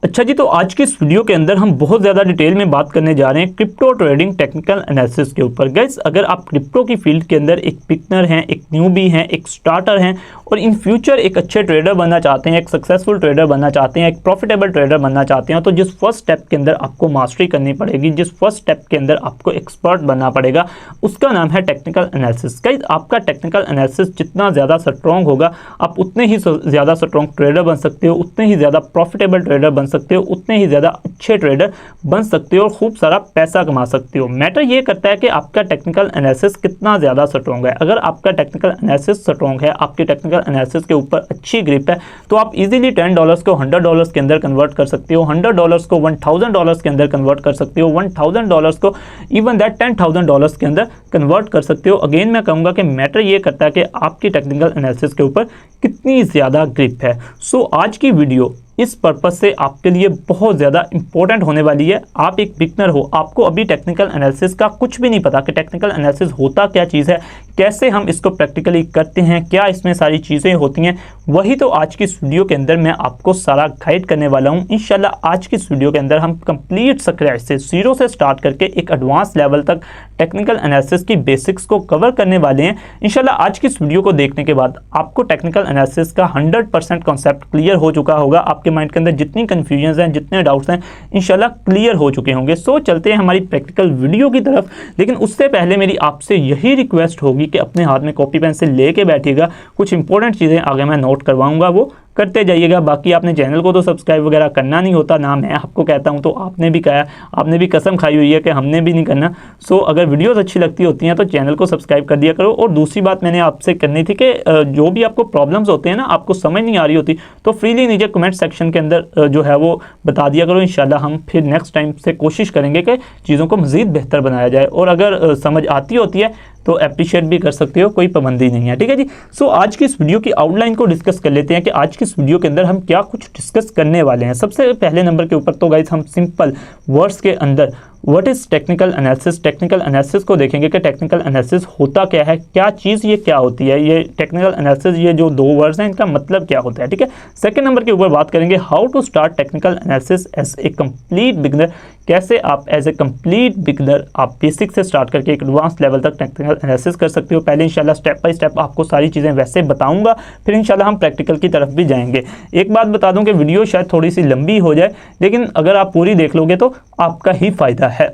अच्छा जी, तो आज की इस वीडियो के अंदर हम बहुत ज़्यादा डिटेल में बात करने जा रहे हैं क्रिप्टो ट्रेडिंग टेक्निकल एनालिसिस के ऊपर। गाइस, अगर आप क्रिप्टो की फील्ड के अंदर एक बिगनर हैं, एक न्यूबी हैं, एक स्टार्टर हैं और इन फ्यूचर एक अच्छे ट्रेडर बनना चाहते हैं, एक सक्सेसफुल ट्रेडर बनना चाहते हैं, एक प्रॉफिटेबल ट्रेडर बनना चाहते हैं, तो जिस फर्स्ट स्टेप के अंदर आपको मास्टरी करनी पड़ेगी, जिस फर्स्ट स्टेप के अंदर आपको एक्सपर्ट बनना पड़ेगा, उसका नाम है टेक्निकल एनालिसिस। गाइस, आपका टेक्निकल एनालिसिस जितना ज़्यादा स्ट्रॉन्ग होगा, आप उतने ही ज़्यादा स्ट्रॉन्ग ट्रेडर बन सकते हो, उतने ही ज़्यादा प्रॉफिटेबल ट्रेडर बन सकते हो, उतने ही ज़्यादा अच्छे ट्रेडर बन सकते हो और खूब सारा पैसा कमा सकते हो। मैटर ये करता है कि आपका टेक्निकल एनालिसिस कितना ज़्यादा स्ट्रॉन्ग है। अगर आपका टेक्निकल एनालिसिस स्ट्रॉन्ग है, आपके टेक्निकल एनालिसिस के ऊपर अच्छी ग्रिप है, तो आप इजीली $10 को $100 के अंदर कन्वर्ट कर सकते हो, $100 को $1000 के अंदर कन्वर्ट कर सकते हो, $1000 को इवन दैट $10,000 के अंदर कन्वर्ट कर सकते हो। अगेन मैं कहूँगा कि मैटर ये करता है कि आपकी टेक्निकल एनालिसिस के ऊपर कितनी ज़्यादा ग्रिप है। सो आज की वीडियो इस पर्पस से आपके लिए बहुत ज़्यादा इंपॉर्टेंट होने वाली है। आप एक बिगनर हो, आपको अभी टेक्निकल एनालिसिस का कुछ भी नहीं पता कि टेक्निकल एनालिसिस होता क्या चीज़ है, कैसे हम इसको प्रैक्टिकली करते हैं, क्या इसमें सारी चीज़ें होती हैं, वही तो आज की इस वीडियो के अंदर मैं आपको सारा गाइड करने वाला हूं। इंशाल्लाह आज की इस वीडियो के अंदर हम कंप्लीट स्क्रैच से, जीरो से स्टार्ट करके एक एडवांस लेवल तक टेक्निकल एनालिसिस की बेसिक्स को कवर करने वाले हैं। इंशाल्लाह आज की इस वीडियो को देखने के बाद आपको टेक्निकल एनालिसिस का 100% कॉन्सेप्ट क्लियर हो चुका होगा। आपके माइंड के अंदर जितनी कन्फ्यूजन हैं, जितने डाउट्स हैं, इंशाल्लाह क्लियर हो चुके होंगे। सो चलते हैं हमारी प्रैक्टिकल वीडियो की तरफ। लेकिन उससे पहले मेरी आपसे यही रिक्वेस्ट होगी कि अपने हाथ में कॉपी पेन से लेके बैठिएगा। कुछ इंपॉर्टेंट चीज़ें आगे मैं नोट करवाऊंगा, वो करते जाइएगा। बाकी आपने चैनल को तो सब्सक्राइब वगैरह करना नहीं होता, ना मैं आपको कहता हूं, तो आपने भी कहा, आपने भी कसम खाई हुई है कि हमने भी नहीं करना। सो अगर वीडियोस अच्छी लगती होती हैं तो चैनल को सब्सक्राइब कर दिया करो। और दूसरी बात मैंने आपसे करनी थी कि जो भी आपको प्रॉब्लम्स होते हैं ना, आपको समझ नहीं आ रही होती, तो फ्रीली नीचे कमेंट सेक्शन के अंदर जो है वो बता दिया करो। इंशाल्लाह हम फिर नेक्स्ट टाइम से कोशिश करेंगे कि चीज़ों को मज़ीद बेहतर बनाया जाए। और अगर समझ आती होती है तो अप्रिशिएट भी कर सकते हो, कोई पाबंदी नहीं है, ठीक है जी। सो आज की इस वीडियो की आउटलाइन को डिस्कस कर लेते हैं कि आज की इस वीडियो के अंदर हम क्या कुछ डिस्कस करने वाले हैं। सबसे पहले नंबर के ऊपर तो गाइस हम सिंपल वर्ड्स के अंदर what is technical analysis, technical analysis को देखेंगे कि टेक्निकल एनालिसिस होता क्या है, क्या चीज़ ये क्या होती है, ये टेक्निकल एनालिसिस, ये जो दो वर्ड्स हैं इनका मतलब क्या होता है, ठीक है। सेकंड नंबर के ऊपर बात करेंगे how to start technical analysis as a complete beginner, कैसे आप एज ए कंप्लीट बिगनर आप बेसिक से स्टार्ट करके एक एडवांस लेवल तक टेक्निकल एनालिसिस कर सकते हो। पहले इंशाल्लाह स्टेप बाय स्टेप आपको सारी चीज़ें वैसे बताऊंगा, फिर इंशाल्लाह हम प्रैक्टिकल की तरफ भी जाएंगे। एक बात बता दूं कि वीडियो शायद थोड़ी सी लंबी हो जाए, लेकिन अगर आप पूरी देख लोगे तो आपका ही फ़ायदा है।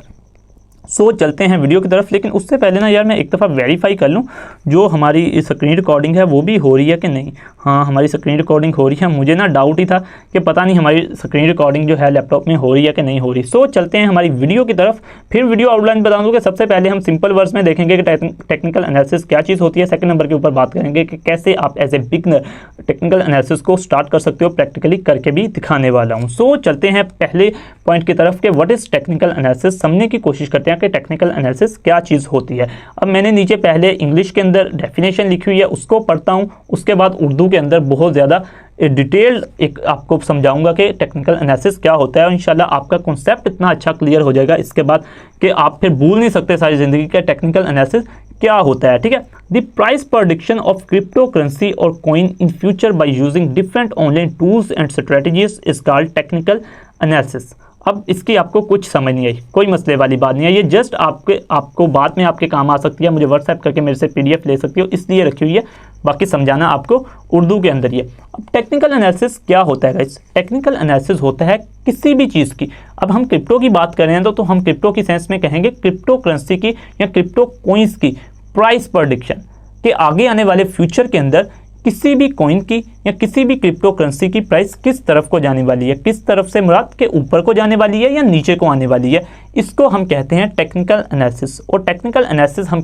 सो चलते हैं वीडियो की तरफ। लेकिन उससे पहले ना यार मैं एक दफ़ा वेरीफाई कर लूँ जो हमारी स्क्रीन रिकॉर्डिंग है वो भी हो रही है कि नहीं। हाँ, हमारी स्क्रीन रिकॉर्डिंग हो रही है। मुझे ना डाउट ही था कि पता नहीं हमारी स्क्रीन रिकॉर्डिंग जो है लैपटॉप में हो रही है कि नहीं हो रही। सो चलते हैं हमारी वीडियो की तरफ। फिर वीडियो आउटलाइन बता दूँ कि सबसे पहले हम सिंपल वर्ड्स में देखेंगे कि टेक्निकल एनालिसिस क्या चीज़ होती है। सेकंड नंबर के ऊपर बात करेंगे कि कैसे आप as a beginner technical analysis को स्टार्ट कर सकते हो, प्रैक्टिकली करके भी दिखाने वाला हूँ। सो चलते हैं पहले पॉइंट की तरफ कि व्हाट इज़ टेक्निकल एनालिसिस। समझने की कोशिश करते हैं कि टेक्निकल एनालिसिस क्या चीज़ होती है। अब मैंने नीचे पहले इंग्लिश के अंदर डेफिनेशन लिखी हुई है, उसको पढ़ता हूँ। उसके बाद उर्दू के अंदर बहुत ज़्यादा डिटेल्ड एक आपको समझाऊंगा कि टेक्निकल एनालिसिस क्या होता है। और इंशाल्लाह आपका कॉन्सेप्ट इतना अच्छा क्लियर हो जाएगा इसके बाद कि आप फिर भूल नहीं सकते सारी ज़िंदगी के टेक्निकल एनालिसिस क्या होता है, ठीक है। The price prediction of crypto currency और coin in future by using different online tools and strategies is called technical analysis. अब इसकी आपको कुछ समझ नहीं आई, कोई मसले वाली बात नहीं है, ये जस्ट आपको बाद में आपके काम आ सकती है। मुझे व्हाट्सएप करके मेरे से PDF ले सकती हो, इसलिए रखी हुई है। बाकी समझाना आपको उर्दू के अंदर ही है। अब टेक्निकल एनालिसिस क्या होता है गाइस? टेक्निकल एनालिसिस होता है किसी भी चीज़ की। अब हम क्रिप्टो की बात कर रहे हैं तो हम क्रिप्टो की सेंस में कहेंगे क्रिप्टो करेंसी की या क्रिप्टो कॉइन्स की प्राइस प्रेडिक्शन के आगे आने वाले फ्यूचर के अंदर किसी भी कॉइन की या किसी भी क्रिप्टो करेंसी की प्राइस किस तरफ को जाने वाली है, किस तरफ से मुराद के ऊपर को जाने वाली है या नीचे को आने वाली है, इसको हम कहते हैं टेक्निकल एनालिसिस। और टेक्निकल एनालिसिस हम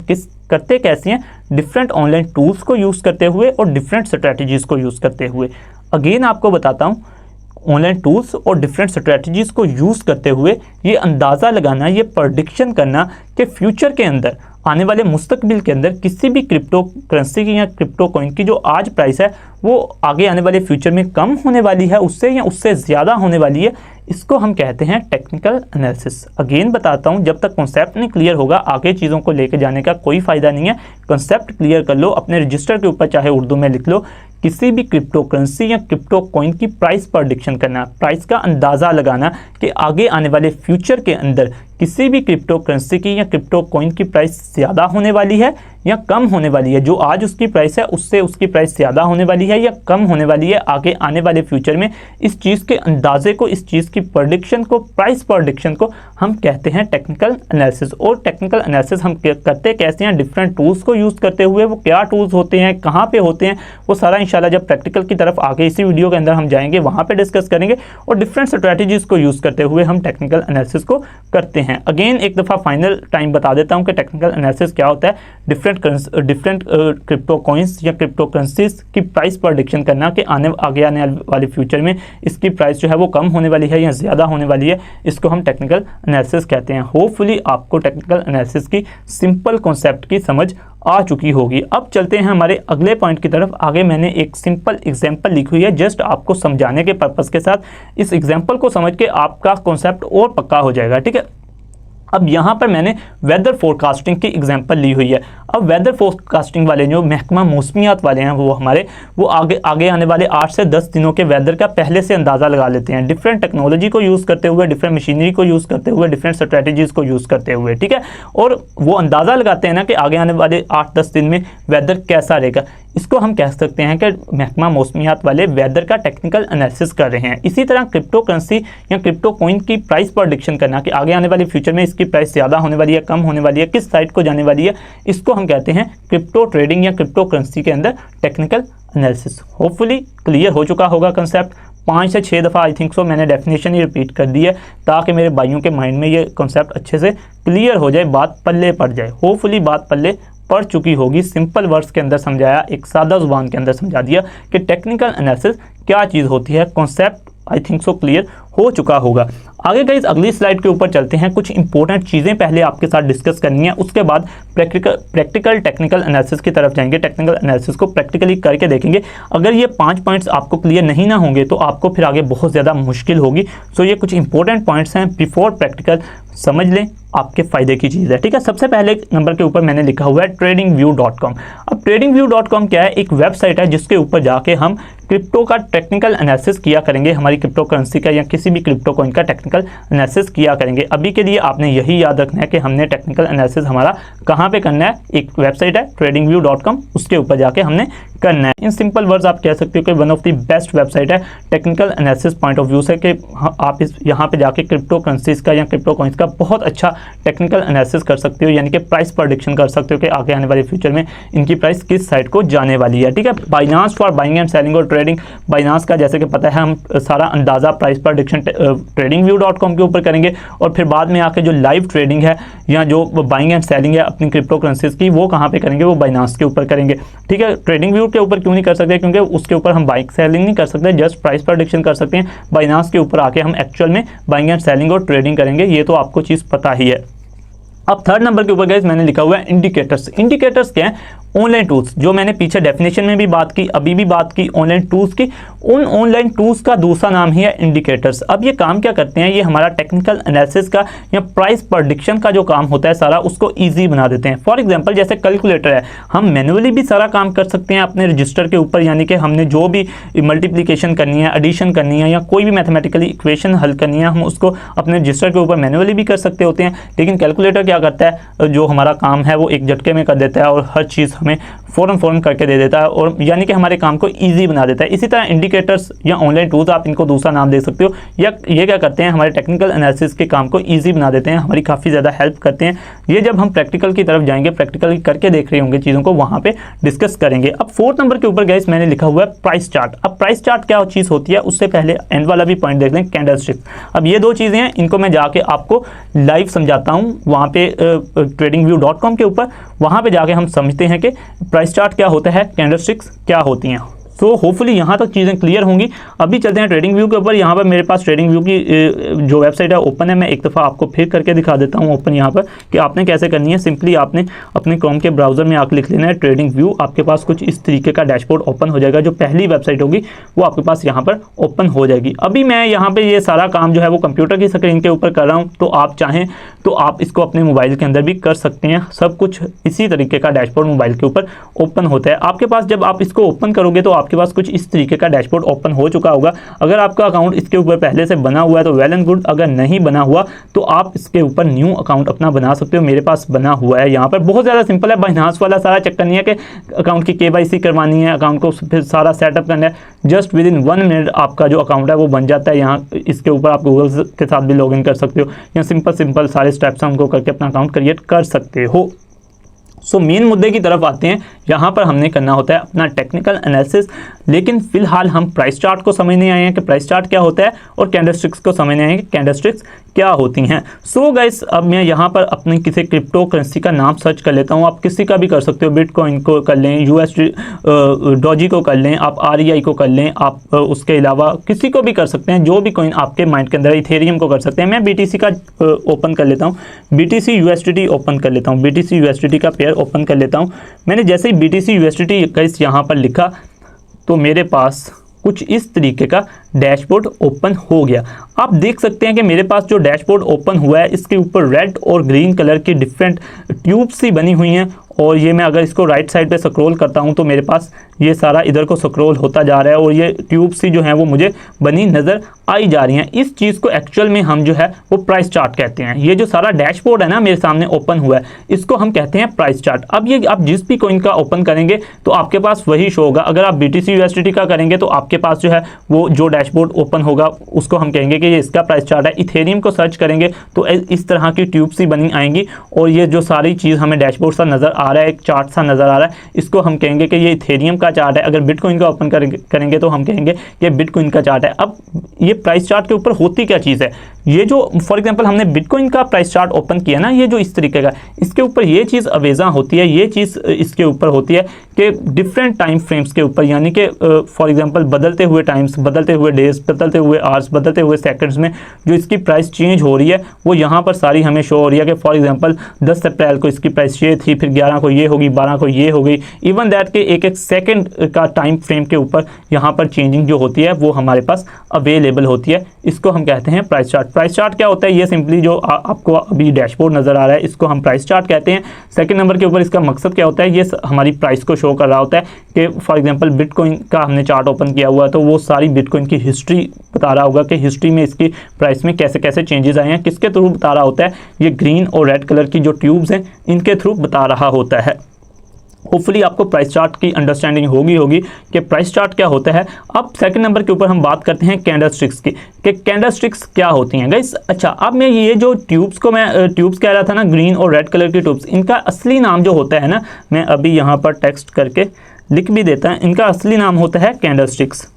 करते कैसे हैं? डिफरेंट ऑनलाइन टूल्स को यूज़ करते हुए और डिफरेंट स्ट्रेटजीज़ को यूज़ करते हुए। अगेन आपको बताता हूँ, ऑनलाइन टूल्स और डिफरेंट स्ट्रेटजीज़ को यूज़ करते हुए ये अंदाज़ा लगाना, ये प्रेडिक्शन करना कि फ्यूचर के अंदर आने वाले मुस्तकबिल के अंदर किसी भी क्रिप्टो करेंसी की या क्रिप्टो कॉइन की जो आज प्राइस है वो आगे आने वाले फ्यूचर में कम होने वाली है उससे या उससे ज़्यादा होने वाली है, इसको हम कहते हैं टेक्निकल एनालिसिस। अगेन बताता हूं, जब तक कॉन्सेप्ट नहीं क्लियर होगा आगे चीज़ों को लेके जाने का कोई फ़ायदा नहीं है। कॉन्सेप्ट क्लियर कर लो, अपने रजिस्टर के ऊपर चाहे उर्दू में लिख लो, किसी भी क्रिप्टो करेंसी या क्रिप्टो कॉइन की प्राइस प्रेडिक्शन करना, प्राइस का अंदाज़ा लगाना कि आगे आने वाले फ्यूचर के अंदर किसी भी क्रिप्टो करेंसी की या क्रिप्टो कॉइन की प्राइस ज़्यादा होने वाली है या कम होने वाली है, जो आज उसकी प्राइस है उससे उसकी प्राइस ज़्यादा होने वाली है या कम होने वाली है आगे आने वाले फ्यूचर में। इस चीज़ के अंदाजे को, इस चीज़ की प्रेडिक्शन को, प्राइस प्रेडिक्शन को हम कहते हैं टेक्निकल एनालिसिस। और टेक्निकल एनालिसिस हम करते कैसे हैं, डिफरेंट टूल्स को यूज़ करते हुए। वो क्या टूल्स होते हैं, कहाँ पे होते हैं, वो सारा इंशाल्लाह जब प्रैक्टिकल की तरफ आगे इसी वीडियो के अंदर हम जाएंगे वहाँ पे डिस्कस करेंगे। और डिफरेंट स्ट्रैटेजीज़ को यूज़ करते हुए हम टेक्निकल एनालिसिस को करते हैं। अगेन एक दफ़ा फाइनल टाइम बता देता हूँ कि टेक्निकल एनालिसिस क्या होता है। डिफरेंट क्रिप्टो कॉइन्स या क्रिप्टो करेंसीज की प्राइस प्रेडिक्शन करना कि आगे आने वाले फ्यूचर में इसकी प्राइस जो है वो कम होने वाली है या ज़्यादा होने वाली है, इसको हम टेक्निकल एनालिसिस कहते हैं। होपफुली आपको टेक्निकल एनालिसिस की सिंपल कॉन्सेप्ट की समझ आ चुकी होगी। अब चलते हैं हमारे अगले पॉइंट की तरफ। आगे मैंने एक सिंपल एग्जांपल लिखी हुई है जस्ट आपको समझाने के पर्पस के साथ। इस एग्जांपल को समझ के आपका कॉन्सेप्ट और पक्का हो जाएगा, ठीक है। अब यहाँ पर मैंने वेदर फोरकास्टिंग की एग्जांपल ली हुई है। अब वेदर फोरकास्टिंग वाले जो महकमा मौसमियात वाले हैं वो आगे आने वाले 8 से 10 दिनों के वेदर का पहले से अंदाज़ा लगा लेते हैं, डिफरेंट टेक्नोलॉजी को यूज़ करते हुए, डिफरेंट मशीनरी को यूज़ करते हुए, डिफरेंट स्ट्रैटेजीज़ को यूज़ करते हुए, ठीक है। और वो अंदाज़ा लगाते हैं ना कि आगे आने वाले 8-10 दिन में वेदर कैसा रहेगा। इसको हम कह सकते हैं कि महकमा मौसमियात वाले वेदर का टेक्निकल एनालिसिस कर रहे हैं। इसी तरह क्रिप्टो करेंसी या क्रिप्टो कॉइन की प्राइस प्रेडिक्शन करना कि आगे आने वाले फ्यूचर में इसकी प्राइस ज़्यादा होने वाली है, कम होने वाली है, किस साइड को जाने वाली है, इसको हम कहते हैं क्रिप्टो ट्रेडिंग या क्रिप्टो करेंसी के अंदर टेक्निकल एनालिसिस। होपफुली क्लियर हो चुका होगा कंसेप्ट। 5 से 6 दफ़ा आई थिंक सो मैंने डेफिनेशन ही रिपीट कर दी है ताकि मेरे भाइयों के माइंड में ये कॉन्सेप्ट अच्छे से क्लियर हो जाए, बात पल्ले पड़ जाए। होपफुली बात पल्ले पढ़ चुकी होगी। सिंपल वर्ड्स के अंदर समझाया, एक सादा जुबान के अंदर समझा दिया कि टेक्निकल एनालिसिस क्या चीज़ होती है। Concept I think so clear हो चुका होगा। आगे गाइस अगली स्लाइड के ऊपर चलते हैं। कुछ इंपॉर्टेंट चीज़ें पहले आपके साथ डिस्कस करनी है, उसके बाद प्रैक्टिकल टेक्निकल एनालिसिस की तरफ जाएंगे। टेक्निकल एनालिसिस को प्रैक्टिकली करके देखेंगे। अगर ये 5 पॉइंट्स आपको क्लियर नहीं ना होंगे तो आपको फिर आगे बहुत ज़्यादा मुश्किल होगी। सो ये कुछ इंपॉर्टेंट पॉइंट्स हैं, बिफोर प्रैक्टिकल समझ लें, आपके फ़ायदे की चीज़ है, ठीक है। सबसे पहले नंबर के ऊपर मैंने लिखा हुआ है tradingview.com। अब tradingview.com क्या है, एक वेबसाइट है जिसके ऊपर जाके हम क्रिप्टो का टेक्निकल एनालिसिस किया करेंगे, हमारी क्रिप्टो करेंसी का या किसी भी क्रिप्टो कॉइन का टेक्निकल एनालिसिस किया करेंगे। अभी के लिए आपने यही याद रखना है कि हमने टेक्निकल एनालिसिस हमारा कहाँ पे करना है, एक वेबसाइट है tradingview.com, उसके ऊपर जाके हमने करना है। इन सिंपल वर्ड्स आप कह सकते हो कि one of the best website है technical analysis point of view से, कि आप यहाँ पे जाके क्रिप्टो करेंसीज का या क्रिप्टो कॉइन्स का बहुत अच्छा टेक्निकल एनालिसिस कर सकते हो, यानी कि प्राइस प्रेडिक्शन कर सकते हो कि आगे आने वाले फ्यूचर में इनकी प्राइस किस साइड को जाने वाली है, ठीक है। Binance for buying and selling और ट्रेडिंग, बाइनांस का जैसे कि पता है हम सारा अंदाज़ा प्राइस प्रेडिक्शन tradingview.com के ऊपर करेंगे, और फिर बाद में आके जो लाइव ट्रेडिंग है या जो बाइंग एंड सेलिंग है अपनी क्रिप्टो करेंसीज की, वो कहाँ पे करेंगे, वो बाइनांस के ऊपर करेंगे, ठीक है। ट्रेडिंग व्यू के ऊपर क्यों नहीं कर सकते, क्योंकि उसके ऊपर हम बाइंग सेलिंग नहीं कर सकते, जस्ट प्राइस प्रेडिक्शन कर सकते हैं। बाइनांस के ऊपर आके हम एक्चुअल में बाइंग एंड सेलिंग और ट्रेडिंग करेंगे, ये तो आपको चीज़ पता ही है। अब थर्ड नंबर के ऊपर गाइस मैंने लिखा हुआ है इंडिकेटर्स। इंडिकेटर्स क्या है, ऑनलाइन टूल्स, जो मैंने पीछे डेफिनेशन में भी बात की, अभी भी बात की ऑनलाइन टूल्स की। उन ऑनलाइन टूल्स का दूसरा नाम ही है इंडिकेटर्स। अब ये काम क्या करते हैं, ये हमारा टेक्निकल एनालिसिस का या प्राइस प्रेडिक्शन का जो काम होता है सारा, उसको ईजी बना देते हैं। फॉर एग्जांपल जैसे कैलकुलेटर है, हम मैनुअली भी सारा काम कर सकते हैं अपने रजिस्टर के ऊपर, यानी कि हमने जो भी मल्टीप्लिकेशन करनी है, एडिशन करनी है या कोई भी मैथमेटिकली इक्वेशन हल करनी है, हम उसको अपने रजिस्टर के ऊपर मैनुअली भी कर सकते होते हैं। लेकिन कैलकुलेटर क्या करता है, जो हमारा काम है वो एक झटके में कर देता है और हर चीज़ हमें फ़ौरन करके दे देता है, और यानी कि हमारे काम को ईजी बना देता है। इसी तरह इंडिकेटर्स या ऑनलाइन टूल्स, आप इनको दूसरा नाम दे सकते हो, या ये क्या करते हैं, हमारे टेक्निकल एनालिसिस के काम को ईजी बना देते हैं, हमारी काफ़ी ज़्यादा हेल्प करते हैं। ये जब हम प्रैक्टिकल की तरफ जाएंगे, प्रैक्टिकल करके देख रहे होंगे चीज़ों को, वहाँ पे डिस्कस करेंगे। अब फोर्थ नंबर के ऊपर गाइस मैंने लिखा हुआ है प्राइस चार्ट। अब प्राइस चार्ट क्या चीज़ होती है, उससे पहले एंड वाला भी पॉइंट देख लें, कैंडलस्टिक। अब ये दो चीज़ें हैं, इनको मैं जाके आपको लाइव समझाता हूँ वहाँ पे tradingview.com के ऊपर। वहाँ पे जाके हम समझते हैं कि प्राइस चार्ट क्या होता है, कैंडलस्टिक्स क्या होती हैं। सो होपफुली यहाँ तक चीज़ें क्लियर होंगी। अभी चलते हैं ट्रेडिंग व्यू के ऊपर। यहाँ पर मेरे पास ट्रेडिंग व्यू की जो वेबसाइट है ओपन है। मैं एक दफ़ा आपको फिर करके दिखा देता हूँ ओपन यहाँ पर कि आपने कैसे करनी है। सिंपली आपने अपने क्रोम के ब्राउजर में आकर लिख लेना है ट्रेडिंग व्यू। आपके पास कुछ इस तरीके का डैशबोर्ड ओपन हो जाएगा। जो पहली वेबसाइट होगी वो आपके पास यहाँ पर ओपन हो जाएगी। अभी मैं यहाँ पर ये सारा काम जो है वो कंप्यूटर की स्क्रीन के ऊपर कर रहा हूँ, तो आप चाहें तो आप इसको अपने मोबाइल के अंदर भी कर सकते हैं। सब कुछ इसी तरीके का डैशबोर्ड मोबाइल के ऊपर ओपन होता है। आपके पास जब आप इसको ओपन करोगे तो आपके पास कुछ इस तरीके का डैशबोर्ड ओपन हो चुका होगा। अगर आपका अकाउंट इसके ऊपर पहले से बना हुआ है तो वेल एंड गुड, अगर नहीं बना हुआ तो आप इसके ऊपर न्यू अकाउंट अपना बना सकते हो। मेरे पास बना हुआ है। यहाँ पर बहुत ज़्यादा सिंपल है। बाइनांस वाला सारा चक्कर नहीं है कि अकाउंट की KYC करवानी है, अकाउंट को फिर सारा सेटअप करना है। जस्ट विद इन 1 मिनट आपका जो अकाउंट है वो बन जाता है। यहाँ इसके ऊपर आप गूगल के साथ भी लॉगिन कर सकते हो या सिंपल सारे स्टेप्स हमको करके अपना अकाउंट क्रिएट कर सकते हो। सो मेन मुद्दे की तरफ आते हैं। यहाँ पर हमने करना होता है अपना टेक्निकल एनालिसिस, लेकिन फिलहाल हम प्राइस चार्ट को समझने आए हैं कि प्राइस चार्ट क्या होता है और कैंडलस्टिक्स को समझने आए हैं कि कैंडलस्टिक्स क्या होती हैं। सो गाइस, अब मैं यहाँ पर अपनी किसी क्रिप्टो करेंसी का नाम सर्च कर लेता हूँ। आप किसी का भी कर सकते हो। बिटकॉइन को कर लें, USD डॉजी को कर लें, आप REI को कर लें, आप उसके अलावा किसी को भी कर सकते हैं। जो भी कॉइन आपके माइंड के अंदर, इथेरियम को कर सकते हैं। मैं BTC का ओपन कर लेता हूँ, BTC USDT ओपन कर लेता हूँ, BTC USDT का पेयर ओपन कर लेता हूँ। मैंने जैसे ही BTC USDT गाइस यहाँ पर लिखा तो मेरे पास कुछ इस तरीके का डैशबोर्ड ओपन हो गया। आप देख सकते हैं कि मेरे पास जो डैशबोर्ड ओपन हुआ है इसके ऊपर रेड और ग्रीन कलर की डिफरेंट ट्यूब्स सी बनी हुई हैं। और ये मैं अगर इसको राइट साइड पे स्क्रॉल करता हूँ तो मेरे पास ये सारा इधर को स्क्रॉल होता जा रहा है और ये ट्यूब सी जो है वो मुझे बनी नज़र आई जा रही हैं। इस चीज़ को एक्चुअल में हम जो है वो प्राइस चार्ट कहते हैं। ये जो सारा डैशबोर्ड है ना मेरे सामने ओपन हुआ है, इसको हम कहते हैं प्राइस चार्ट। अब ये आप जिस भी कॉइन का ओपन करेंगे तो आपके पास वही शो होगा। अगर आप BTC USDT का करेंगे तो आपके पास जो है वो जो डैशबोर्ड ओपन होगा उसको हम कहेंगे कि ये इसका प्राइस चार्ट है। इथेरियम को सर्च करेंगे तो इस तरह की ट्यूब सी बनी आएंगी और ये जो सारी चीज़ हमें डैशबोर्ड सा नज़र आ रहा है, एक चार्ट सा नज़र आ रहा है, इसको हम कहेंगे कि ये इथेरियम का चार्ट है। अगर बिटकॉइन का ओपन करेंगे तो हम कहेंगे कि बिटकॉइन का चार्ट है। अब ये प्राइस चार्ट के ऊपर होती क्या चीज़ है, ये जो फॉर एग्जांपल हमने बिटकॉइन का प्राइस चार्ट ओपन किया ना, ये जो इस तरीके का, इसके ऊपर ये चीज़ अवेजा होती है। ये चीज़ इसके ऊपर होती है कि डिफरेंट टाइम फ्रेम्स के ऊपर, यानी कि फॉर एग्जांपल बदलते हुए टाइम्स, बदलते हुए डेज, बदलते हुए आवर्स, बदलते हुए सेकंड्स में जो इसकी प्राइस चेंज हो रही है वो यहाँ पर सारी हमें शो हो रही है कि फॉर एग्जांपल 10 अप्रैल को इसकी प्राइस ये थी, फिर 11 को ये होगी, 12 को ये हो गई। इवन दैट के एक एक सेकंड का टाइम फ्रेम के ऊपर यहाँ पर चेंजिंग जो होती है वो हमारे पास अवेलेबल होती है। इसको हम कहते हैं प्राइस चार्ट। प्राइस चार्ट क्या होता है, ये सिंपली जो आपको अभी डैशबोर्ड नज़र आ रहा है इसको हम प्राइस चार्ट कहते हैं। सेकंड नंबर के ऊपर इसका मकसद क्या होता है, ये हमारी प्राइस को शो कर रहा होता है कि फॉर एग्जांपल बिटकॉइन का हमने चार्ट ओपन किया हुआ है तो वो सारी बिटकॉइन की हिस्ट्री बता रहा होगा कि हिस्ट्री में इसकी प्राइस में कैसे कैसे चेंजेस आए हैं। किसके थ्रू बता रहा होता है, ये ग्रीन और रेड कलर की जो ट्यूब्स हैं इनके थ्रू बता रहा होता है। होपफुली आपको प्राइस चार्ट की अंडरस्टैंडिंग होगी कि प्राइस चार्ट क्या होता है। अब सेकंड नंबर के ऊपर हम बात करते हैं कैंडलस्टिक्स की, कि कैंडलस्टिक्स क्या होती हैं गाइस। अच्छा, अब मैं ये जो ट्यूब्स को मैं ट्यूब्स कह रहा था ना, ग्रीन और रेड कलर की ट्यूब्स, इनका असली नाम जो होता है ना, मैं अभी यहाँ पर टेक्स्ट करके लिख भी देता है। इनका असली नाम होता है कैंडलस्टिक्स।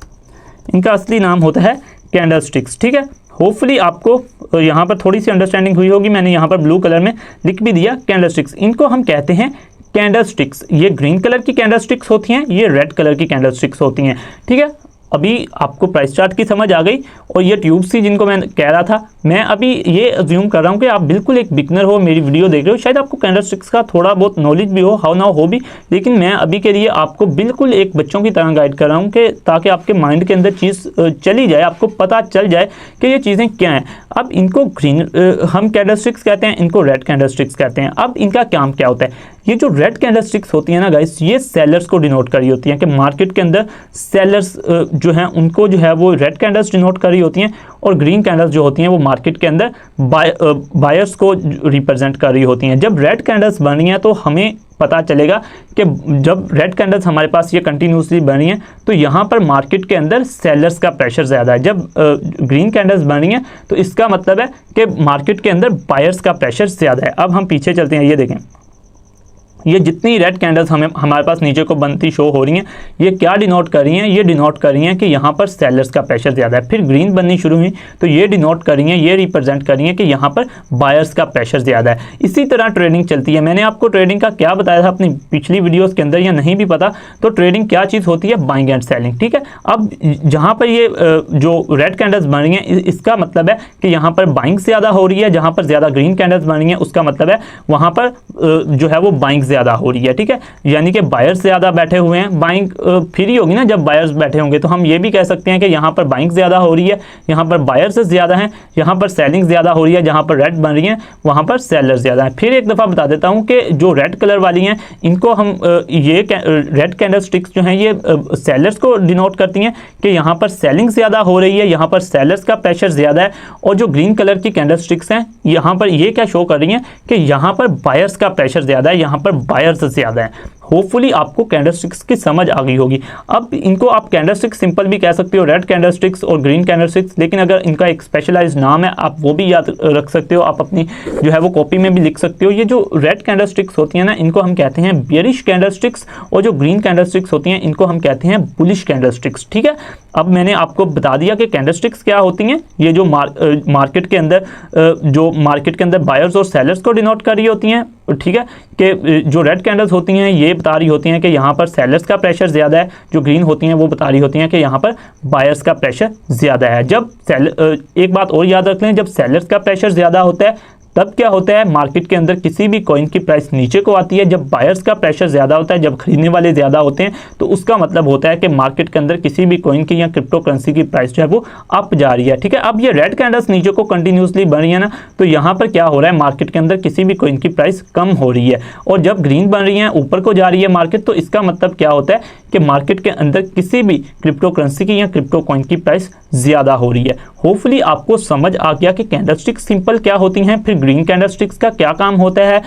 इनका असली नाम होता है कैंडलस्टिक्स, ठीक है। होपफुली आपको यहाँ पर थोड़ी सी अंडरस्टैंडिंग हुई होगी। मैंने यहाँ पर ब्लू कलर में लिख भी दिया कैंडलस्टिक्स। इनको हम कहते हैं कैंडलस्टिक्स। ये ग्रीन कलर की कैंडलस्टिक्स होती हैं, ये रेड कलर की कैंडलस्टिक्स होती हैं, ठीक है। अभी आपको प्राइस चार्ट की समझ आ गई। और ये ट्यूब सी जिनको मैं कह रहा था, मैं अभी ये अज्यूम कर रहा हूँ कि आप बिल्कुल एक बिगनर हो, मेरी वीडियो देख रहे हो, शायद आपको कैंडलस्टिक्स का थोड़ा बहुत नॉलेज भी हो, हाउ ना हो भी, लेकिन मैं अभी के लिए आपको बिल्कुल एक बच्चों की तरह गाइड कर रहा हूँ कि ताकि आपके माइंड के अंदर चीज़ चली जाए, आपको पता चल जाए कि ये चीज़ें क्या हैं। अब इनको ग्रीन हम कैंडलस्टिक्स कहते हैं, इनको रेड कैंडलस्टिक्स कहते हैं। अब इनका काम क्या होता है, ये जो रेड कैंडलस्टिक्स होती है ना गाइस, ये सेलर्स को डिनोट कर रही होती हैं कि मार्केट के अंदर सेलर्स जो हैं उनको जो है वो रेड कैंडल्स डिनोट कर रही होती हैं, और ग्रीन कैंडल्स जो होती हैं वो मार्केट के अंदर बायर्स को रिप्रेजेंट कर रही होती हैं। जब रेड कैंडल्स बन रही हैं तो हमें पता चलेगा कि जब रेड कैंडल्स हमारे पास ये कंटिन्यूसली बन रही हैं तो यहाँ पर मार्केट के अंदर सेलर्स का प्रेशर ज़्यादा है। जब ग्रीन कैंडल्स बन रही हैं तो इसका मतलब है कि मार्केट के अंदर बायर्स का प्रेशर ज़्यादा है। अब हम पीछे चलते हैं, ये देखें, ये जितनी रेड कैंडल्स हमारे पास नीचे को बनती शो हो रही हैं, ये क्या डिनोट कर रही हैं? ये डिनोट कर रही हैं कि यहाँ पर सेलर्स का प्रेशर ज़्यादा है। फिर ग्रीन बननी शुरू हुई तो ये डिनोट कर रही हैं, ये रिप्रेजेंट कर रही हैं कि यहाँ पर बायर्स का प्रेशर ज़्यादा है। इसी तरह ट्रेडिंग चलती है। मैंने आपको ट्रेडिंग का क्या बताया था अपनी पिछली वीडियोस के अंदर, या नहीं भी पता तो ट्रेडिंग क्या चीज़ होती है? Buying and selling. ठीक है, अब जहाँ पर ये जो रेड कैंडल्स बन रही हैं इसका मतलब है कि यहाँ पर बाइंग ज़्यादा हो रही है, जहाँ पर ज़्यादा ग्रीन कैंडल्स बन रही हैं उसका मतलब है वहाँ पर जो है वो बाइंग ज़्यादा हो रही है। ठीक है, यानी कि बायर्स ज़्यादा बैठे हुए हैं। बाइंग फ्री होगी ना जब बायर्स बैठे होंगे, तो हम ये भी कह सकते हैं कि यहाँ पर बाइंग ज़्यादा हो रही है, यहाँ पर बायर्स ज़्यादा हैं, यहाँ पर सेलिंग ज़्यादा हो रही है, जहाँ पर रेड बन रही है वहाँ पर सेलर ज़्यादा है। फिर एक दफ़ा बता देता हूँ कि जो रेड कलर वाली हैं इनको हम ये रेड कैंडल स्टिक्स जो हैं ये सेलर्स को डिनोट करती हैं कि यहाँ पर सेलिंग ज़्यादा हो रही है, यहाँ पर सेलर्स का प्रेशर ज़्यादा है। और जो ग्रीन कलर की कैंडल स्टिक्स हैं यहाँ पर ये क्या शो कर रही हैं कि यहाँ पर बायर्स का प्रेशर ज़्यादा है, यहाँ पर बायर्स ज़्यादा है। होपफुली आपको कैंडलस्टिक्स की समझ आ गई होगी। अब इनको आप कैंडलस्टिक्स सिंपल भी कह सकते हो, रेड कैंडलस्टिक्स और ग्रीन कैंडलस्टिक्स, लेकिन अगर इनका एक स्पेशलाइज्ड नाम है आप वो भी याद रख सकते हो, आप अपनी जो है वो कॉपी में भी लिख सकते हो। ये जो रेड कैंडलस्टिक्स होती हैं ना इनको हम कहते हैं बेयरिश कैंडलस्टिक्स, और जो ग्रीन कैंडलस्टिक्स होती हैं इनको हम कहते हैं बुलिश कैंडलस्टिक्स। ठीक है, अब मैंने आपको बता दिया कि कैंडलस्टिक्स क्या होती हैं। ये जो मार्केट के अंदर बायर्स और सेलर्स को डिनोट कर रही होती हैं। ठीक है, कि जो रेड कैंडल्स होती हैं ये बता रही होती हैं कि यहाँ पर सेलर्स का प्रेशर ज़्यादा है, जो ग्रीन होती हैं वो बता रही होती हैं कि यहाँ पर बायर्स का प्रेशर ज़्यादा है। जब एक बात और याद रख लें, जब सेलर्स का प्रेशर ज़्यादा होता है तब क्या होता है, मार्केट के अंदर किसी भी कॉइन की प्राइस नीचे को आती है। जब बायर्स का प्रेशर ज़्यादा होता है, जब खरीदने वाले ज़्यादा होते हैं, तो उसका मतलब होता है कि मार्केट के अंदर किसी भी कॉइन की या क्रिप्टो करेंसी की प्राइस जो है वो अप जा रही है। ठीक है, अब ये रेड कैंडल्स नीचे को कंटिन्यूसली बन रही है ना, तो यहाँ पर क्या हो रहा है, मार्केट के अंदर किसी भी कॉइन की प्राइस कम हो रही है। और जब ग्रीन बन रही है, ऊपर को जा रही है मार्केट, तो इसका मतलब क्या होता है कि मार्केट के अंदर किसी भी क्रिप्टो करेंसी की या क्रिप्टो कॉइन की प्राइस ज़्यादा हो रही है। होपफुली आपको समझ आ गया कि कैंडलस्टिक्स सिंपल क्या होती हैं, फिर ग्रीन कैंडलस्टिक्स का क्या काम होता है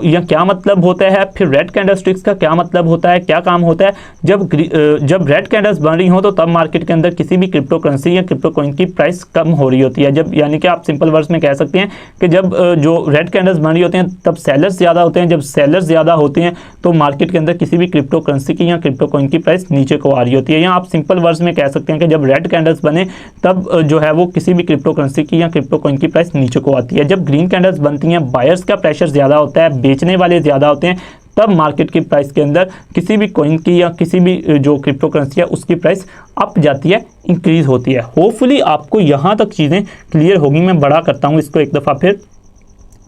या क्या मतलब होता है, फिर रेड कैंडलस्टिक्स का क्या मतलब होता है, क्या काम होता है। जब रेड कैंडल्स बन रही हो तो तब मार्केट के अंदर किसी भी क्रिप्टो करेंसी या क्रिप्टो कॉइन की प्राइस कम हो रही होती है। जब यानी कि आप सिंपल वर्ड्स में कह सकते हैं कि जब जो रेड कैंडल्स बन रही होते हैं तब सेलर्स ज़्यादा होते हैं। जब सेलर्स ज़्यादा होते हैं तो मार्केट के अंदर किसी भी क्रिप्टो करेंसी की या क्रिप्टो कॉइन की प्राइस नीचे को आ रही होती है। या आप सिंपल वर्ड्स में कह सकते हैं कि जब रेड कैंडल्स बने तब जो है वो किसी भी क्रिप्टो करेंसी की या क्रिप्टो कॉइन की प्राइस नीचे को आती है। जब ग्रीन कैंडल्स बनती हैं, बायर्स का प्रेशर ज़्यादा होता है, बेचने वाले ज़्यादा होते हैं, तब मार्केट की प्राइस के अंदर किसी भी कॉइन की या किसी भी जो क्रिप्टो करेंसी है उसकी प्राइस अप जाती है, इंक्रीज होती है। होपफुली आपको यहाँ तक चीज़ें क्लियर होगी। मैं बड़ा करता हूँ इसको एक दफ़ा फिर।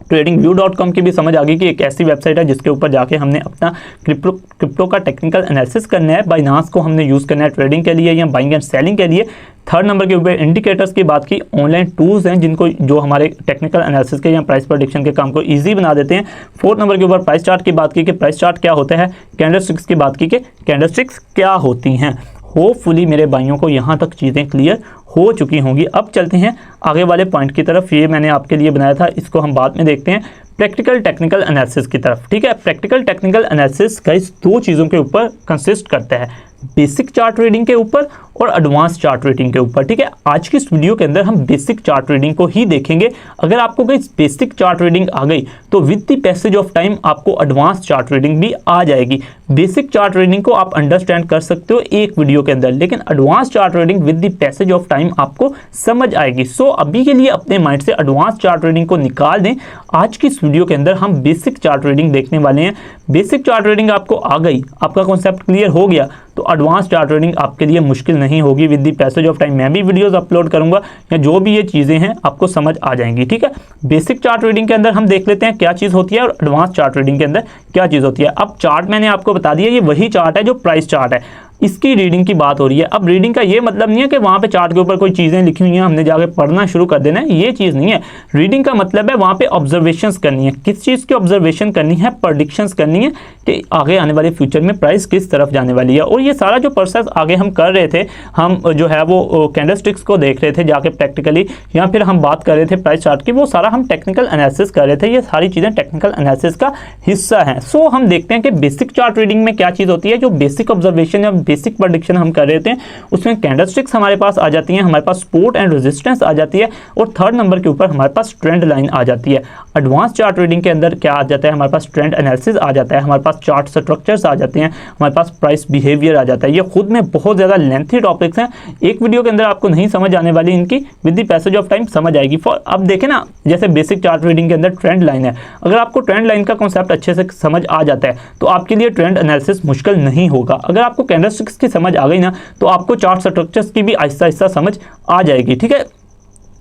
tradingview.com की भी समझ आ गई कि एक ऐसी वेबसाइट है जिसके ऊपर जाके हमने अपना क्रिप्टो का टेक्निकल एनालिसिस करना है। बाइनांस को हमने यूज़ करना है ट्रेडिंग के लिए या बाइंग एंड सेलिंग के लिए। थर्ड नंबर के ऊपर इंडिकेटर्स की बात की, ऑनलाइन टूल्स हैं जो हमारे टेक्निकल एनालिसिस के या प्राइस प्रेडिक्शन के काम को इजी बना देते हैं। फोर्थ नंबर के ऊपर प्राइस चार्ट की बात की कि प्राइस चार्ट क्या होता है। कैंडलस्टिक्स की बात की कि कैंडलस्टिक्स क्या होती हैं। होपफुली मेरे भाइयों को यहाँ तक चीज़ें क्लियर हो चुकी होंगी। अब चलते हैं आगे वाले पॉइंट की तरफ। ये मैंने आपके लिए बनाया था, इसको हम बाद में देखते हैं, प्रैक्टिकल टेक्निकल एनालिसिस की तरफ। ठीक है, प्रैक्टिकल टेक्निकल एनालिसिस गाइस दो चीज़ों के ऊपर कंसिस्ट करता है, बेसिक चार्ट रीडिंग के ऊपर और एडवांस चार्ट रीडिंग के ऊपर। ठीक है, आज की इस वीडियो के अंदर हम बेसिक चार्ट रीडिंग को ही देखेंगे। अगर आपको कोई बेसिक चार्ट रीडिंग आ गई तो with the passage of time आपको एडवांस चार्ट रीडिंग भी आ जाएगी। बेसिक चार्ट रीडिंग को आप अंडरस्टैंड कर सकते हो एक वीडियो के अंदर, लेकिन advance chart reading with the passage of time आपको समझ आएगी। सो अभी के लिए अपने माइंड से एडवांस चार्ट रीडिंग को निकाल दें। आज की इस वीडियो के अंदर हम बेसिक चार्ट रीडिंग देखने वाले हैं। बेसिक चार्ट रीडिंग आपको आ गई, आपका कॉन्सेप्ट क्लियर हो गया, तो एडवांस चार्ट रीडिंग आपके लिए मुश्किल नहीं होगी। With the passage of time मैं भी वीडियोस अपलोड करूंगा या जो भी ये चीज़ें हैं आपको समझ आ जाएंगी। ठीक है, बेसिक चार्ट रीडिंग के अंदर हम देख लेते हैं क्या चीज़ होती है और एडवांस चार्ट रीडिंग के अंदर क्या चीज़ होती है। अब चार्ट मैंने आपको बता दिया, ये वही चार्ट है जो प्राइस चार्ट है, इसकी रीडिंग की बात हो रही है। अब रीडिंग का ये मतलब नहीं है कि वहाँ पे चार्ट के ऊपर कोई चीज़ें लिखी हुई हैं हमने जाके पढ़ना शुरू कर देना है, ये चीज़ नहीं है। रीडिंग का मतलब है वहाँ पे ऑब्जर्वेशंस करनी है। किस चीज़ की ऑब्जर्वेशन करनी है? प्रेडिक्शंस करनी है कि आगे आने वाले फ्यूचर में प्राइस किस तरफ जाने वाली है। और ये सारा जो प्रोसेस आगे हम कर रहे थे, हम जो है वो कैंडलस्टिक्स को देख रहे थे जाके प्रैक्टिकली, या फिर हम बात कर रहे थे प्राइस चार्ट की, वो सारा हम टेक्निकल एनालिसिस कर रहे थे। ये सारी चीज़ें टेक्निकल एनालिसिस का हिस्सा हैं। सो हम देखते हैं कि बेसिक चार्ट रीडिंग में क्या चीज़ होती है। जो बेसिक ऑब्जर्वेशन या बेसिक प्रेडिक्शन हम कर रहे थे उसमें कैंडलस्टिक्स हमारे पास आ जाती हैं, हमारे पास सपोर्ट एंड रेजिस्टेंस आ जाती है और थर्ड नंबर के ऊपर हमारे पास ट्रेंड लाइन आ जाती है। एडवांस चार्ट ट्रेडिंग के अंदर क्या आ जाता है, हमारे पास ट्रेंड एनालिसिस आ जाता है, हमारे पास चार्ट स्ट्रक्चर्स आ जाते हैं, हमारे पास प्राइस बिहेवियर आ जाता है। ये खुद में बहुत ज़्यादा लेंथी टॉपिक्स हैं, एक वीडियो के अंदर आपको नहीं समझ आने वाली, इनकी with the passage of time समझ आएगी। फॉर अब देखें ना, जैसे बेसिक चार्ट ट्रेडिंग के अंदर ट्रेंड लाइन है, अगर आपको ट्रेंड लाइन का कॉन्सेप्ट अच्छे से समझ आ जाता है तो आपके लिए ट्रेंड एनालिसिस मुश्किल नहीं होगा। अगर आपको कैंडलस्टिक्स की समझ आ गई ना तो आपको चार्ट स्ट्रक्चर्स की भी आहिस्ता आहिस्ता समझ आ जाएगी। ठीक है,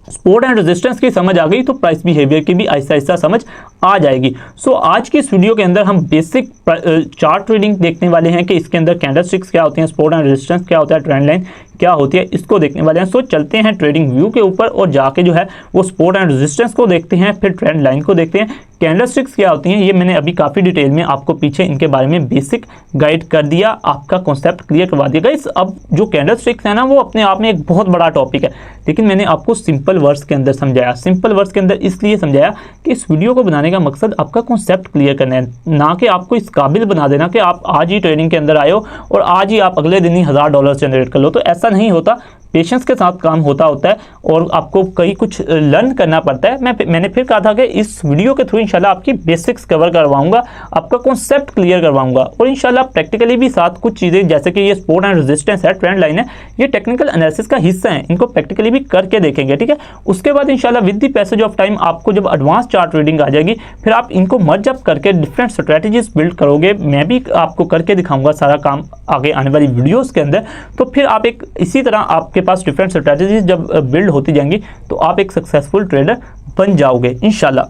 सपोर्ट एंड रेजिस्टेंस की समझ आ गई तो प्राइस बिहेवियर की भी आहिस्ता आहिस्ता समझ आ जाएगी। सो आज की इस वीडियो के अंदर हम बेसिक चार्ट ट्रेडिंग देखने वाले हैं कि इसके अंदर कैंडलस्टिक्स क्या होती हैं, सपोर्ट एंड रेजिस्टेंस क्या होता है, ट्रेंड लाइन क्या होती है, इसको देखने वाले हैं। सो चलते हैं ट्रेडिंग व्यू के ऊपर और जाके जो है वो सपोर्ट एंड रेजिस्टेंस को देखते हैं, फिर ट्रेंड लाइन को देखते हैं। कैंडलस्टिक्स क्या होती हैं ये मैंने अभी काफ़ी डिटेल में आपको पीछे इनके बारे में बेसिक गाइड कर दिया, आपका कॉन्सेप्ट क्लियर करवा दिया। गाइस अब जो कैंडलस्टिक्स है ना वो अपने आप में एक बहुत बड़ा टॉपिक है, लेकिन मैंने आपको सिंपल वर्ड्स के अंदर समझाया। सिंपल वर्ड्स के अंदर इसलिए समझाया कि इस वीडियो को बनाने का मकसद आपका कॉन्सेप्ट क्लियर करना है, ना कि आपको इस काबिल बना देना कि आप आज ही ट्रेडिंग के अंदर आए हो और आज ही आप अगले दिन ही $1000 जनरेट कर लो। तो ऐसा नहीं होता, पेशेंस के साथ काम होता है और आपको कई कुछ लर्न करना पड़ता है। मैंने फिर कहा था कि इस वीडियो के थ्रू इंशाल्लाह आपकी बेसिक्स कवर करवाऊंगा, आपका कॉन्सेप्ट क्लियर करवाऊंगा और इंशाल्लाह प्रैक्टिकली भी साथ कुछ चीज़ें जैसे कि ये सपोर्ट एंड रेजिस्टेंस है, ट्रेंड लाइन है, ये टेक्निकल एनालिसिस का हिस्सा है, इनको प्रैक्टिकली भी करके देखेंगे। ठीक है, उसके बाद इंशाल्लाह with the passage of time आपको जब एडवांस चार्ट ट्रेडिंग आ जाएगी फिर आप इनको मर्ज अप करके डिफरेंट स्ट्रेटजीज बिल्ड करोगे। मैं भी आपको करके दिखाऊंगा सारा काम आगे आने वाली वीडियोस के अंदर। तो फिर आप एक इसी तरह आपके पास डिफरेंट स्ट्रेटजीज जब बिल्ड होती जाएंगी तो आप एक सक्सेसफुल ट्रेडर बन जाओगे इंशाल्लाह।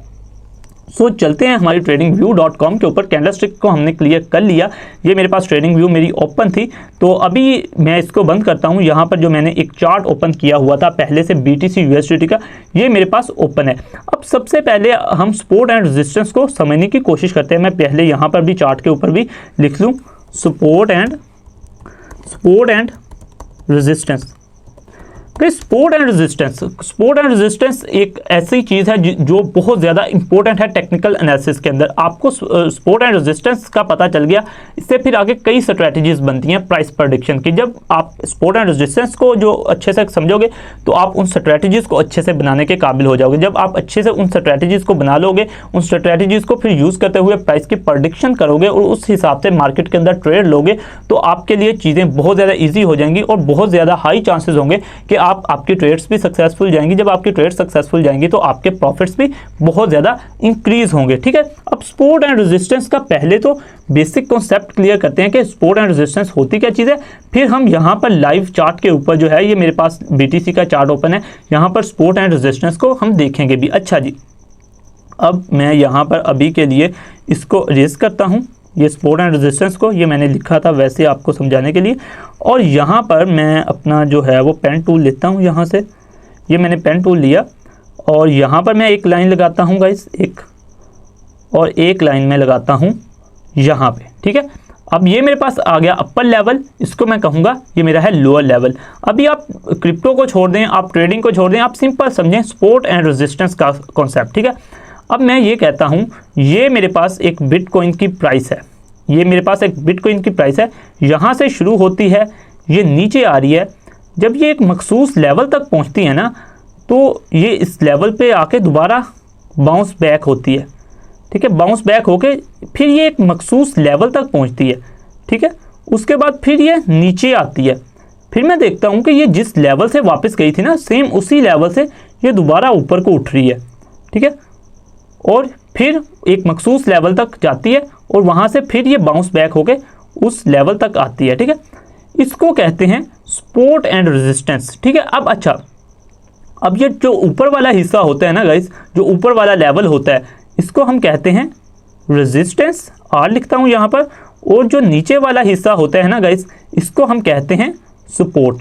सो चलते हैं हमारी tradingview.com के ऊपर। कैंडलस्टिक को हमने क्लियर कर लिया, ये मेरे पास ट्रेडिंग व्यू मेरी ओपन थी, तो अभी मैं इसको बंद करता हूँ। यहाँ पर जो मैंने एक चार्ट ओपन किया हुआ था पहले से BTC USDT का, ये मेरे पास ओपन है। अब सबसे पहले हम सपोर्ट एंड रेजिस्टेंस को समझने की कोशिश करते हैं। मैं पहले यहाँ पर भी चार्ट के ऊपर भी लिख लूँ support and resistance. Support and resistance एक ऐसी चीज़ है जो बहुत ज़्यादा इंपॉर्टेंट है टेक्निकल एनालिसिस के अंदर। आपको सपोर्ट एंड रेजिस्टेंस का पता चल गया, इससे फिर आगे कई स्ट्रेटजीज बनती हैं प्राइस प्रेडिक्शन की। जब आप सपोर्ट एंड रेजिस्टेंस को जो अच्छे से समझोगे तो आप उन स्ट्रेटजीज को अच्छे से बनाने के काबिल हो जाओगे। जब आप अच्छे से उन स्ट्रेटजीज को बना लोगे, उन स्ट्रेटजीज को फिर यूज़ करते हुए प्राइस की प्रेडिक्शन करोगे और उस हिसाब से मार्केट के अंदर ट्रेड लोगे तो आपके लिए चीज़ें बहुत ज़्यादा ईजी हो जाएंगी और बहुत ज़्यादा हाई चांसेस होंगे कि आपकी ट्रेड्स भी सक्सेसफुल जाएंगी। जब आपकी ट्रेड सक्सेसफुल जाएंगी तो आपके प्रॉफिट्स भी बहुत ज़्यादा इंक्रीज होंगे। ठीक है, अब सपोर्ट एंड रेजिस्टेंस का पहले तो बेसिक कॉन्सेप्ट क्लियर करते हैं कि सपोर्ट एंड रेजिस्टेंस होती क्या चीज़ है। फिर हम यहाँ पर लाइव चार्ट के ऊपर जो है, ये मेरे पास BTC का चार्ट ओपन है, यहाँ पर सपोर्ट एंड रेजिस्टेंस को हम देखेंगे भी। अच्छा जी, अब मैं यहाँ पर अभी के लिए इसको रेज करता हूँ, ये सपोर्ट एंड रेजिस्टेंस को, ये मैंने लिखा था वैसे आपको समझाने के लिए। और यहाँ पर मैं अपना जो है वो पेन टूल लेता हूँ, यहाँ से ये मैंने पेन टूल लिया और यहाँ पर मैं एक लाइन लगाता हूँ गाइस, एक लाइन में लगाता हूँ यहाँ पे। ठीक है, अब ये मेरे पास आ गया अपर लेवल, इसको मैं कहूँगा ये मेरा है लोअर लेवल। अभी आप क्रिप्टो को छोड़ दें, आप ट्रेडिंग को छोड़ दें, आप सिंपल समझें सपोर्ट एंड रेजिस्टेंस का कॉन्सेप्ट। ठीक है, अब मैं ये कहता हूँ ये मेरे पास एक बिटकॉइन की प्राइस है, ये मेरे पास एक बिटकॉइन की प्राइस है, यहाँ से शुरू होती है, ये नीचे आ रही है, जब ये एक मखसूस लेवल तक पहुँचती है ना तो ये इस लेवल पे आके दोबारा बाउंस बैक होती है। ठीक है, बाउंस बैक होके फिर ये एक मखसूस लेवल तक पहुँचती है। ठीक है, उसके बाद फिर ये नीचे आती है, फिर मैं देखता हूँ कि ये जिस लेवल से वापस गई थी ना सेम उसी लेवल से ये दोबारा ऊपर को उठ रही है। ठीक है, और फिर एक मखसूस लेवल तक जाती है और वहाँ से फिर ये बाउंस बैक होके उस लेवल तक आती है। ठीक है, इसको कहते हैं सपोर्ट एंड रेजिस्टेंस। ठीक है, अब अच्छा, अब ये जो ऊपर वाला हिस्सा होता है ना गाइस, जो ऊपर वाला लेवल होता है इसको हम कहते हैं रेजिस्टेंस, R लिखता हूँ यहाँ पर, और जो नीचे वाला हिस्सा होता है ना गाइस इसको हम कहते हैं सपोर्ट।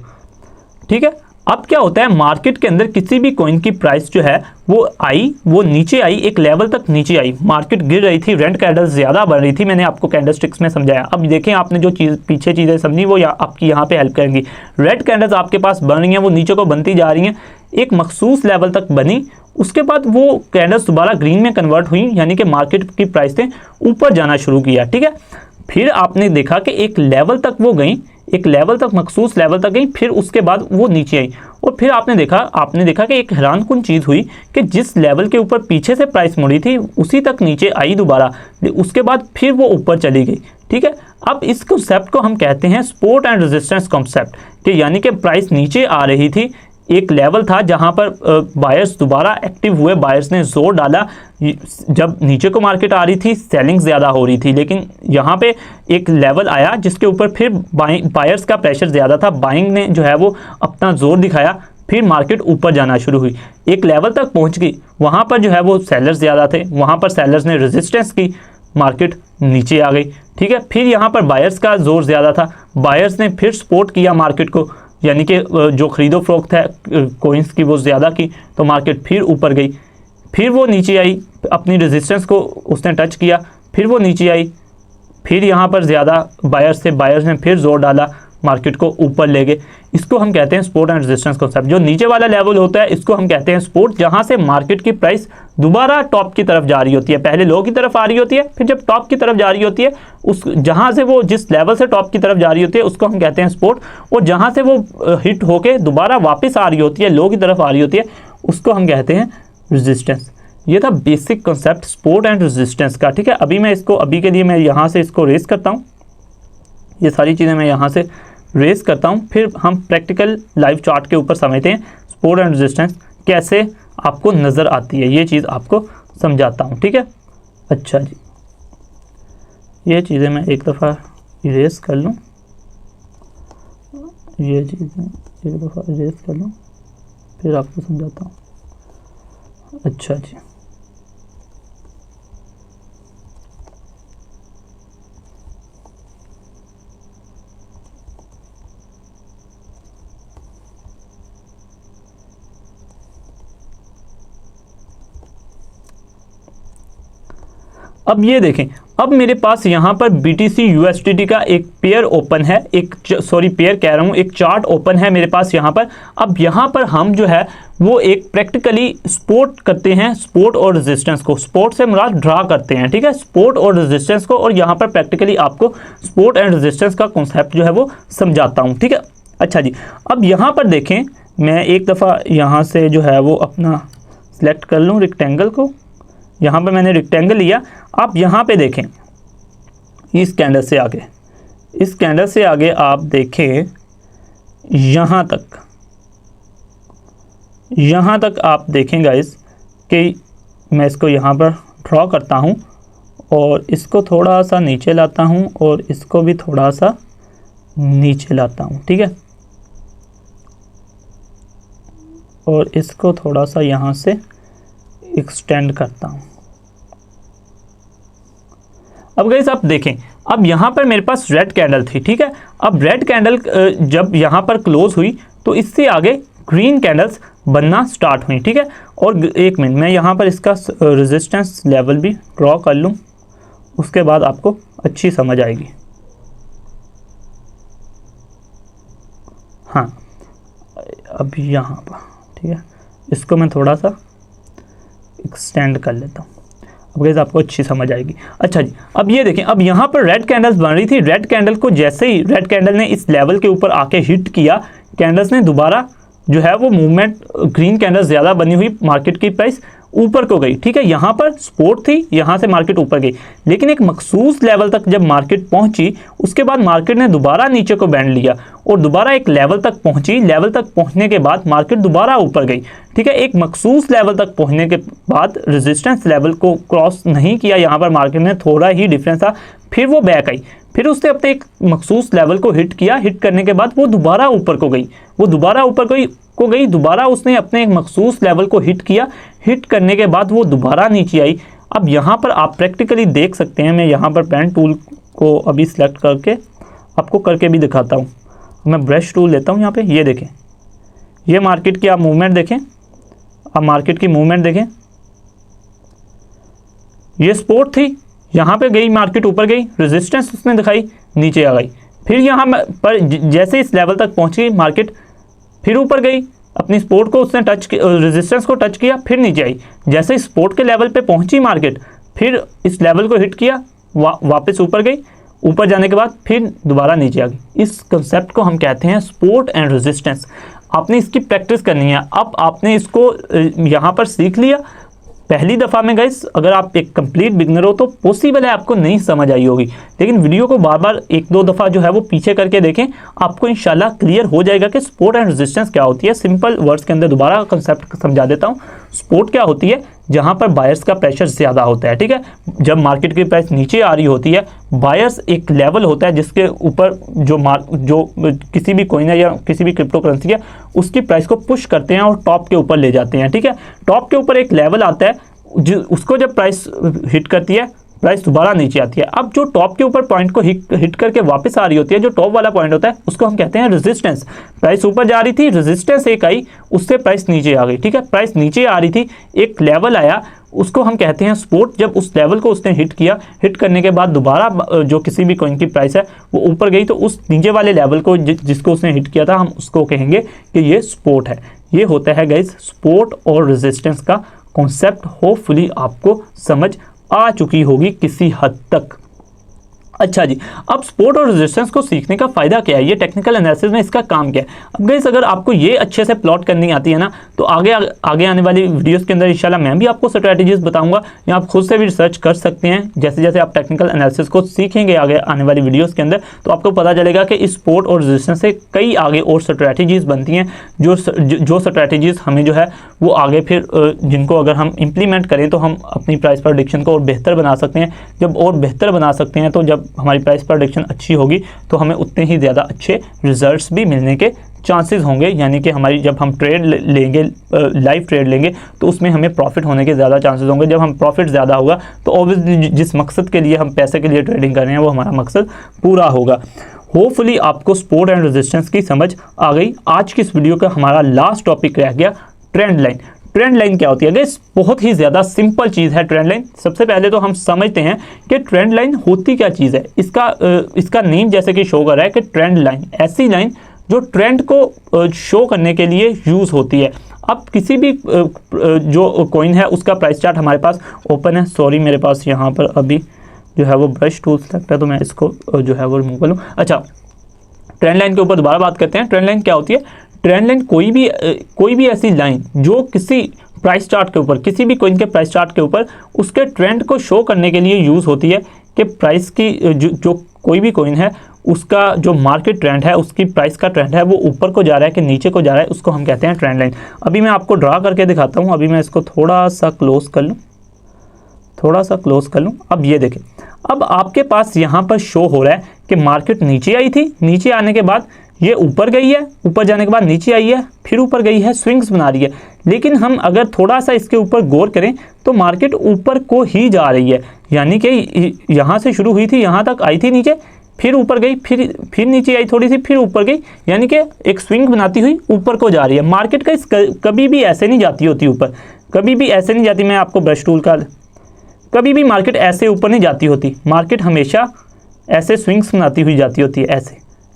ठीक है, अब क्या होता है मार्केट के अंदर किसी भी कॉइन की प्राइस जो है वो नीचे आई, एक लेवल तक नीचे आई, मार्केट गिर रही थी, रेड कैंडल्स ज़्यादा बन रही थी, मैंने आपको कैंडलस्टिक्स में समझाया। अब देखें आपने जो पीछे चीज़ें समझी वो आपकी यहाँ पे हेल्प करेंगी। रेड कैंडल्स आपके पास बन रही हैं, वो नीचे को बनती जा रही हैं, एक मखसूस लेवल तक बनी, उसके बाद वो कैंडल्स दोबारा ग्रीन में कन्वर्ट हुई, यानी कि मार्केट की प्राइस ने ऊपर जाना शुरू किया। ठीक है, फिर आपने देखा कि एक लेवल तक वो गई, एक लेवल तक, मखसूस लेवल तक गई, फिर उसके बाद वो नीचे आई। और फिर आपने देखा कि एक हैरानकुन चीज़ हुई कि जिस लेवल के ऊपर पीछे से प्राइस मुड़ी थी उसी तक नीचे आई दोबारा, उसके बाद फिर वो ऊपर चली गई। ठीक है, अब इस कॉन्सेप्ट को हम कहते हैं सपोर्ट एंड रेजिस्टेंस कॉन्सेप्ट, कि यानी कि प्राइस नीचे आ रही थी, एक लेवल था जहां पर बायर्स दोबारा एक्टिव हुए, बायर्स ने जोर डाला। जब नीचे को मार्केट आ रही थी सेलिंग ज़्यादा हो रही थी, लेकिन यहाँ पे एक लेवल आया जिसके ऊपर फिर बायर्स का प्रेशर ज़्यादा था, बाइंग ने जो है वो अपना जोर दिखाया, फिर मार्केट ऊपर जाना शुरू हुई, एक लेवल तक पहुँच गई, वहाँ पर जो है वो सेलर्स ज़्यादा थे, वहाँ पर सेलर्स ने रेजिस्टेंस की, मार्केट नीचे आ गई। ठीक है, फिर यहाँ पर बायर्स का जोर ज़्यादा था, बायर्स ने फिर सपोर्ट किया मार्केट को, यानी कि जो खरीदो फरोख्त है कोइंस की वो ज़्यादा की, तो मार्केट फिर ऊपर गई, फिर वो नीचे आई, अपनी रेजिस्टेंस को उसने टच किया, फिर वो नीचे आई, फिर यहाँ पर ज़्यादा बायर्स थे, बायर्स ने फिर जोर डाला, मार्केट को ऊपर ले गए। इसको हम कहते हैं सपोर्ट एंड रेजिस्टेंस कॉन्सेप्ट। जो नीचे वाला लेवल होता है इसको हम कहते हैं सपोर्ट, जहाँ से मार्केट की प्राइस दोबारा टॉप की तरफ जा रही होती है, पहले लो की तरफ आ रही होती है, फिर जब टॉप की तरफ जा रही होती है, उस जहाँ से वो जिस लेवल से टॉप की तरफ जा रही होती है उसको हम कहते हैं सपोर्ट, और जहाँ से वो हिट होके दोबारा वापस आ रही होती है, लो की तरफ आ रही होती है, उसको हम कहते हैं रेजिस्टेंस। ये था basic concept support and resistance का। ठीक है, अभी के लिए मैं यहाँ से इसको रेस करता हूँ, ये सारी चीज़ें मैं यहाँ से रेस करता हूँ, फिर हम प्रैक्टिकल लाइव चार्ट के ऊपर समझते हैं सपोर्ट एंड रेजिस्टेंस कैसे आपको नज़र आती है, ये चीज़ आपको समझाता हूँ। ठीक है, अच्छा जी, ये चीज़ें मैं एक दफ़ा इरेज कर लूँ, ये चीज़ें एक दफ़ा इरेज कर लूँ, फिर आपको समझाता हूँ। अच्छा जी, अब ये देखें, अब मेरे पास यहाँ पर BTC USDT का एक पेयर ओपन है, पेयर कह रहा हूँ, एक चार्ट ओपन है मेरे पास यहाँ पर। अब यहाँ पर हम जो है वो एक प्रैक्टिकली सपोर्ट करते हैं, सपोर्ट और रेजिस्टेंस को, सपोर्ट से मुराद ड्रा करते हैं। ठीक है, सपोर्ट और रेजिस्टेंस को, और यहाँ पर प्रैक्टिकली आपको सपोर्ट एंड रेजिस्टेंस का कॉन्सेप्ट जो है वो समझाता हूँ। ठीक है, अच्छा जी, अब यहाँ पर देखें, मैं एक दफ़ा यहाँ से जो है वो अपना सिलेक्ट कर लूँ रेक्टेंगल को, यहाँ पर मैंने रेक्टेंगल लिया। आप यहाँ पे देखें, इस कैंडल से आगे, इस कैंडल से आगे आप देखें यहाँ तक आप देखें गाइस कि मैं इसको यहाँ पर ड्रॉ करता हूँ और इसको थोड़ा सा नीचे लाता हूँ और इसको भी थोड़ा सा नीचे लाता हूँ। ठीक है, और इसको थोड़ा सा यहाँ से एक्सटेंड करता हूँ। अब गाइस आप देखें, अब यहाँ पर मेरे पास रेड कैंडल थी। ठीक है, अब रेड कैंडल जब यहाँ पर क्लोज हुई तो इससे आगे ग्रीन कैंडल्स बनना स्टार्ट हुई। ठीक है, और एक मिनट, मैं यहाँ पर इसका रेजिस्टेंस लेवल भी ड्रॉ कर लूँ, उसके बाद आपको अच्छी समझ आएगी। हाँ, अब यहाँ पर ठीक है, इसको मैं थोड़ा सा एक्सटेंड कर लेता हूँ, अब गाइस आपको अच्छी समझ आएगी। अच्छा जी, अब ये देखें, अब यहाँ पर रेड कैंडल्स बन रही थी, रेड कैंडल को जैसे ही रेड कैंडल ने इस लेवल के ऊपर आके हिट किया, कैंडल्स ने दोबारा जो है वो मूवमेंट, ग्रीन कैंडल ज़्यादा बनी हुई, मार्केट की प्राइस ऊपर को गई। ठीक है, यहाँ पर सपोर्ट थी, यहाँ से मार्केट ऊपर गई, लेकिन एक मखसूस लेवल तक जब मार्केट पहुँची उसके बाद मार्केट ने दोबारा नीचे को बैंड लिया और दोबारा एक लेवल तक पहुँची, लेवल तक पहुँचने के बाद मार्केट दोबारा ऊपर गई। ठीक है, एक मखसूस लेवल तक पहुँचने के बाद रेजिस्टेंस लेवल को क्रॉस नहीं किया, यहाँ पर मार्केट में थोड़ा ही डिफरेंस था, फिर वो बैक आई, फिर उसने अपने एक मखसूस लेवल को हिट किया, हिट करने के बाद वो दोबारा ऊपर को गई, दोबारा उसने अपने एक मखसूस लेवल को हिट किया, हिट करने के बाद वो दोबारा नीचे आई। अब यहाँ पर आप प्रैक्टिकली देख सकते हैं, मैं यहाँ पर पेन टूल को अभी सिलेक्ट करके आपको करके भी दिखाता हूँ। मैं ब्रश टूल लेता हूँ यहाँ पे, ये देखें, ये मार्केट की आप मूवमेंट देखें, आप मार्केट की मूवमेंट देखें, ये सपोर्ट थी, यहाँ पे गई मार्केट ऊपर गई, रेजिस्टेंस उसने दिखाई, नीचे आ गई, फिर यहाँ पर जैसे इस लेवल तक पहुँची मार्केट फिर ऊपर गई, अपनी सपोर्ट को उसने टच किया, रेजिस्टेंस को टच किया, फिर नीचे आई, जैसे इस सपोर्ट के लेवल पे पहुँची मार्केट फिर इस लेवल को हिट किया, वापस ऊपर गई ऊपर जाने के बाद फिर दोबारा नीचे आ गई। इस कंसेप्ट को हम कहते हैं सपोर्ट एंड रेजिस्टेंस। आपने इसकी प्रैक्टिस करनी है। अब आपने इसको यहाँ पर सीख लिया पहली दफ़ा में गाइस, अगर आप एक कंप्लीट बिगनर हो तो पॉसिबल है आपको नहीं समझ आई होगी, लेकिन वीडियो को बार बार एक दो दफ़ा जो है वो पीछे करके देखें, आपको इंशाल्लाह क्लियर हो जाएगा कि सपोर्ट एंड रेजिस्टेंस क्या होती है। सिंपल वर्ड्स के अंदर दोबारा कंसेप्ट समझा देता हूँ। सपोर्ट क्या होती है? जहाँ पर बायर्स का प्रेशर ज़्यादा होता है, ठीक है। जब मार्केट की प्राइस नीचे आ रही होती है, बायर्स एक लेवल होता है जिसके ऊपर जो किसी भी कॉइन है या किसी भी क्रिप्टो करेंसी है उसकी प्राइस को पुश करते हैं और टॉप के ऊपर ले जाते हैं, ठीक है। टॉप के ऊपर एक लेवल आता है, उसको जब प्राइस हिट करती है प्राइस दोबारा नीचे आती है। अब जो टॉप के ऊपर पॉइंट को हिट करके वापस आ रही होती है, जो टॉप वाला पॉइंट होता है उसको हम कहते हैं रेजिस्टेंस। प्राइस ऊपर जा रही थी, रेजिस्टेंस एक आई, उससे प्राइस नीचे आ गई, ठीक है। प्राइस नीचे आ रही थी, एक लेवल आया, उसको हम कहते हैं सपोर्ट। जब उस लेवल को उसने हिट किया, हिट करने के बाद दोबारा जो किसी भी कॉइन की प्राइस है वो ऊपर गई, तो उस नीचे वाले लेवल को जिसको उसने हिट किया था हम उसको कहेंगे कि ये सपोर्ट है। ये होता है गाइस सपोर्ट और रेजिस्टेंस का कॉन्सेप्ट। होपफुली आपको समझ आ चुकी होगी किसी हद तक। अच्छा जी, अब सपोर्ट और रेजिस्टेंस को सीखने का फायदा क्या है, ये टेक्निकल एनालिसिस में इसका काम क्या है। अब गाइस अगर आपको ये अच्छे से प्लॉट करनी आती है ना, तो आगे आने वाली वीडियोस के अंदर इंशाल्लाह मैं भी आपको स्ट्रैटेजीज बताऊंगा, या आप खुद से भी रिसर्च कर सकते हैं। जैसे जैसे आप टेक्निकल एनालिसिस को सीखेंगे आगे आने वाली वीडियोज़ के अंदर, तो आपको पता चलेगा कि इस सपोर्ट और रेजिस्टेंस से कई आगे और स्ट्रैटेजीज बनती हैं, जो स्ट्रैटेजीज हमें जो है वो आगे फिर जिनको अगर हम इम्प्लीमेंट करें तो हम अपनी प्राइस प्रेडिक्शन को और बेहतर बना सकते हैं। जब और बेहतर बना सकते हैं तो जब हमारी प्राइस प्रेडिक्शन अच्छी होगी तो हमें उतने ही ज़्यादा अच्छे रिजल्ट्स भी मिलने के चांसेस होंगे। यानी कि हमारी जब हम ट्रेड लेंगे, लाइव ट्रेड लेंगे, तो उसमें हमें प्रॉफिट होने के ज़्यादा चांसेस होंगे। जब हम प्रॉफिट ज़्यादा होगा तो ऑब्वियसली जिस मकसद के लिए हम पैसे के लिए ट्रेडिंग कर रहे हैं वो हमारा मकसद पूरा होगा। होपफुली आपको सपोर्ट एंड रेजिस्टेंस की समझ आ गई। आज की इस वीडियो का हमारा लास्ट टॉपिक रह गया ट्रेंड लाइन। ट्रेंड लाइन क्या होती है गाइस? बहुत ही ज़्यादा सिंपल चीज़ है ट्रेंड लाइन। सबसे पहले तो हम समझते हैं कि ट्रेंड लाइन होती क्या चीज़ है। इसका नेम जैसे कि शो कर रहा है कि ट्रेंड लाइन, ऐसी लाइन जो ट्रेंड को शो करने के लिए यूज़ होती है। अब किसी भी जो कॉइन है उसका प्राइस चार्ट हमारे पास ओपन है। सॉरी, मेरे पास यहाँ पर अभी जो है वो ब्रश टूल सेलेक्ट है, तो मैं इसको जो है वो रिमूव कर लूँ। अच्छा, ट्रेंड लाइन के ऊपर दोबारा बात करते हैं। ट्रेंड लाइन क्या होती है? ट्रेंड लाइन कोई भी ऐसी लाइन जो किसी प्राइस चार्ट के ऊपर, किसी भी कॉइन के प्राइस चार्ट के ऊपर उसके ट्रेंड को शो करने के लिए यूज़ होती है कि प्राइस की जो कोई भी कॉइन है उसका जो मार्केट ट्रेंड है, उसकी प्राइस का ट्रेंड है वो ऊपर को जा रहा है कि नीचे को जा रहा है, उसको हम कहते हैं ट्रेंड लाइन। अभी मैं आपको ड्रा करके दिखाता हूँ। अभी मैं इसको थोड़ा सा क्लोज कर लूँ, अब ये देखें, अब आपके पास यहाँ पर शो हो रहा है कि मार्केट नीचे आई थी, नीचे आने के बाद ये ऊपर गई है, ऊपर जाने के बाद नीचे आई है, फिर ऊपर गई है, स्विंग्स बना रही है। लेकिन हम अगर थोड़ा सा इसके ऊपर गौर करें तो मार्केट ऊपर को ही जा रही है। यानी कि यहाँ से शुरू हुई थी, यहाँ तक आई थी नीचे, फिर ऊपर गई, फिर नीचे आई थोड़ी सी, फिर ऊपर गई, यानी कि एक स्विंग बनाती हुई ऊपर को जा रही है। मार्केट का कभी भी ऐसे नहीं जाती होती ऊपर, कभी भी ऐसे नहीं जाती। मैं आपको ब्रश टूल का, कभी भी मार्केट ऐसे ऊपर नहीं जाती होती। मार्केट हमेशा ऐसे स्विंग्स बनाती हुई जाती होती है,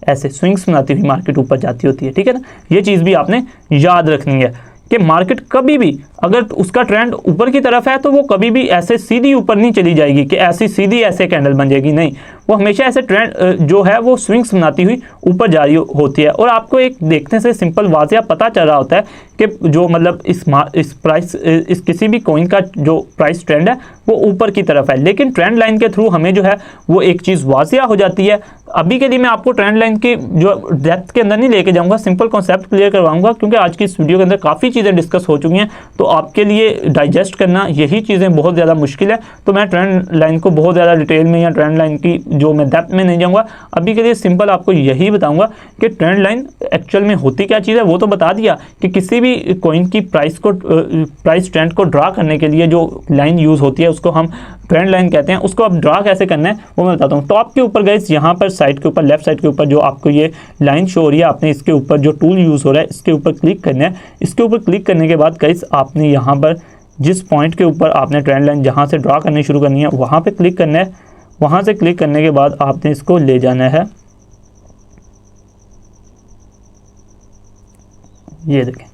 ऐसे स्विंग्स बनाती हुई मार्केट ऊपर जाती होती है, ठीक है ना। ये चीज़ भी आपने याद रखनी है कि मार्केट कभी भी अगर उसका ट्रेंड ऊपर की तरफ है तो वो कभी भी ऐसे सीधी ऊपर नहीं चली जाएगी कि ऐसी सीधी ऐसे कैंडल बन जाएगी, नहीं, वो हमेशा ऐसे ट्रेंड जो है वो स्विंग्स बनाती हुई ऊपर जा रही होती है। और आपको एक देखने से सिंपल वाज़िया पता चल रहा होता है कि जो मतलब इस किसी भी कॉइन का जो प्राइस ट्रेंड है वो ऊपर की तरफ है। लेकिन ट्रेंड लाइन के थ्रू हमें जो है वो एक चीज़ वाज़िया हो जाती है। अभी के लिए मैं आपको ट्रेंड लाइन की जो डेप्थ के अंदर नहीं लेके जाऊंगा, सिंपल कॉन्सेप्ट क्लियर करवाऊंगा, क्योंकि आज की इस वीडियो के अंदर काफ़ी चीज़ें डिस्कस हो चुकी हैं, तो आपके लिए डाइजेस्ट करना यही चीज़ें बहुत ज़्यादा मुश्किल है। तो मैं ट्रेंड लाइन को बहुत ज़्यादा डिटेल में या ट्रेंड लाइन की जो मैं डेप्थ में नहीं जाऊँगा। अभी के लिए सिंपल आपको यही बताऊँगा कि ट्रेंड लाइन एक्चुअल में होती क्या चीज़ है। वो तो बता दिया कि किसी भी कॉइन की प्राइस ट्रेंड को ड्रा करने के लिए जो लाइन यूज़ होती है उसको हम ट्रेंड लाइन कहते हैं। उसको अब ड्रा कैसे करना है वो मैं बताता हूँ। टॉप के ऊपर गाइस, यहाँ पर साइड के ऊपर, लेफ्ट साइड के ऊपर जो आपको ये लाइन शो हो रही है, आपने इसके ऊपर जो टूल यूज़ हो रहा है इसके ऊपर क्लिक करना है। इसके ऊपर क्लिक करने के बाद गाइस आपने यहाँ पर जिस पॉइंट के ऊपर आपने ट्रेंड लाइन जहाँ से ड्रा करनी शुरू करनी है वहाँ पर क्लिक करना है। वहाँ से क्लिक करने के बाद आपने इसको ले जाना है, ये देखें,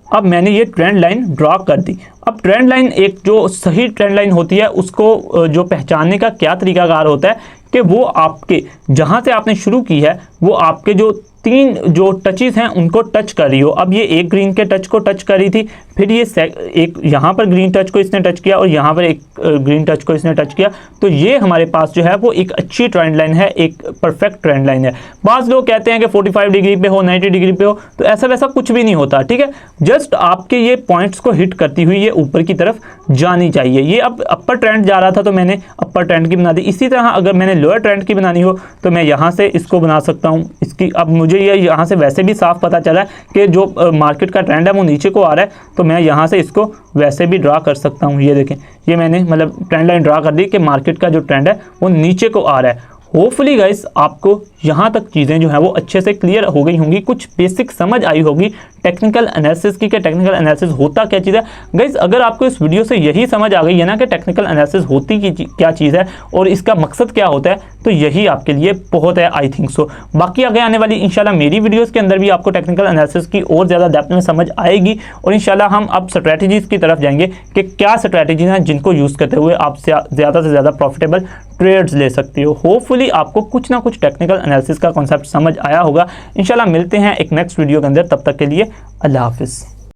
अब मैंने ये ट्रेंड लाइन ड्रा कर दी। अब ट्रेंड लाइन एक जो सही ट्रेंड लाइन होती है उसको जो पहचानने का क्या तरीकाकार होता है कि वो आपके जहाँ से आपने शुरू की है वो आपके जो 3 जो टचेस हैं उनको टच कर रही हो। अब ये एक ग्रीन के टच को टच कर रही थी, फिर ये एक यहाँ पर ग्रीन टच को इसने टच किया और यहाँ पर एक ग्रीन टच को इसने टच किया। तो ये हमारे पास जो है वो एक अच्छी ट्रेंड लाइन है, एक परफेक्ट ट्रेंड लाइन है। बाज़ लोग कहते हैं कि 45 डिग्री पे हो, 90 डिग्री पे हो, तो ऐसा वैसा कुछ भी नहीं होता, ठीक है। जस्ट आपके ये पॉइंट्स को हिट करती हुई ये ऊपर की तरफ जानी चाहिए। ये अब अपर ट्रेंड जा रहा था तो मैंने अपर ट्रेंड की बना दी। इसी तरह अगर मैंने लोअर ट्रेंड की बनानी हो तो मैं यहाँ से इसको बना सकता हूँ। इसकी अब मुझे ये यहाँ से वैसे भी साफ पता चला है कि जो मार्केट का ट्रेंड है वो नीचे को आ रहा है, तो मैं यहाँ से इसको वैसे भी ड्रा कर सकता हूँ। ये देखें, ये मैंने मतलब ट्रेंड लाइन ड्रा कर दी कि मार्केट का जो ट्रेंड है वो नीचे को आ रहा है। होपफुली गाइस आपको यहाँ तक चीज़ें जो है वो अच्छे से क्लियर हो गई होंगी, कुछ बेसिक समझ आई होगी टेक्निकल एनालिसिस की कि टेक्निकल एनालिसिस होता क्या चीज़ है। गाइस अगर आपको इस वीडियो से यही समझ आ गई है ना कि टेक्निकल एनालिसिस होती क्या चीज़ है और इसका मकसद क्या होता है, तो यही आपके लिए बहुत है, आई थिंक सो। बाकी आगे आने वाली इंशाल्लाह मेरी वीडियोज़ के अंदर भी आपको टेक्निकल एनालिसिस की और ज़्यादा डेप्थ में समझ आएगी और इंशाल्लाह हम अब स्ट्रैटेजीज़ की तरफ जाएंगे कि क्या स्ट्रैटेजीज हैं जिनको यूज़ करते हुए आप ज़्यादा से ज़्यादा प्रॉफिटेबल ट्रेड्स ले सकते हो। होपफुली आपको कुछ ना कुछ टेक्निकल एनालिसिस का कॉन्सेप्ट समझ आया होगा। इंशाल्लाह मिलते हैं एक नेक्स्ट वीडियो के अंदर, तब तक के लिए अल्लाह हाफिज़।